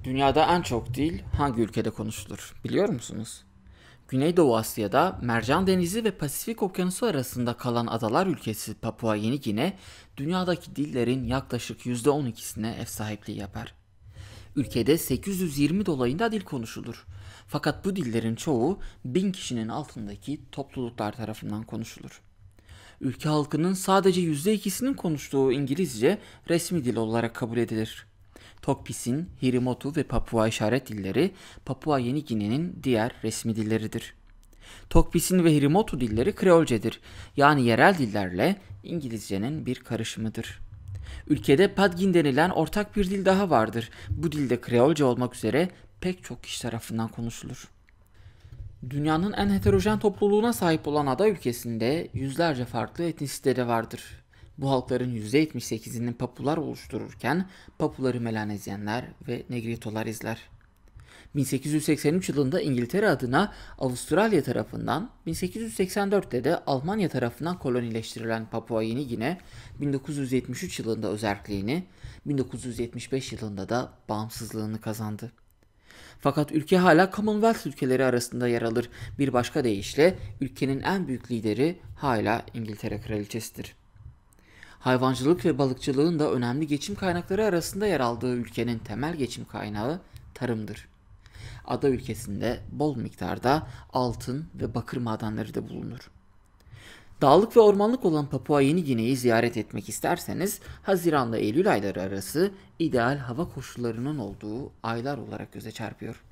Dünyada en çok dil hangi ülkede konuşulur biliyor musunuz? Güneydoğu Asya'da Mercan Denizi ve Pasifik Okyanusu arasında kalan adalar ülkesi Papua Yeni Gine, dünyadaki dillerin yaklaşık %12'sine ev sahipliği yapar. Ülkede 820 dolayında dil konuşulur. Fakat bu dillerin çoğu 1000 kişinin altındaki topluluklar tarafından konuşulur. Ülke halkının sadece %2'sinin konuştuğu İngilizce resmi dil olarak kabul edilir. Tokpis'in, Hirimotu ve Papua işaret dilleri Papua Yeni Gine'nin diğer resmi dilleridir. Tokpis'in ve Hirimotu dilleri Kreolcedir. Yani yerel dillerle İngilizcenin bir karışımıdır. Ülkede Padgin denilen ortak bir dil daha vardır. Bu dilde Kreolce olmak üzere pek çok kişi tarafından konuşulur. Dünyanın en heterojen topluluğuna sahip olan ada ülkesinde yüzlerce farklı etnisite vardır. Bu halkların %78'inin Papular oluştururken Papuları Melanezyenler ve Negritolar izler. 1883 yılında İngiltere adına Avustralya tarafından, 1884'te de Almanya tarafından kolonileştirilen Papua Yeni Gine, 1973 yılında özerkliğini, 1975 yılında da bağımsızlığını kazandı. Fakat ülke hala Commonwealth ülkeleri arasında yer alır. Bir başka deyişle ülkenin en büyük lideri hala İngiltere Kraliçesidir. Hayvancılık ve balıkçılığın da önemli geçim kaynakları arasında yer aldığı ülkenin temel geçim kaynağı tarımdır. Ada ülkesinde bol miktarda altın ve bakır madenleri de bulunur. Dağlık ve ormanlık olan Papua Yeni Gine'yi ziyaret etmek isterseniz Haziran'la Eylül ayları arası ideal hava koşullarının olduğu aylar olarak göze çarpıyor.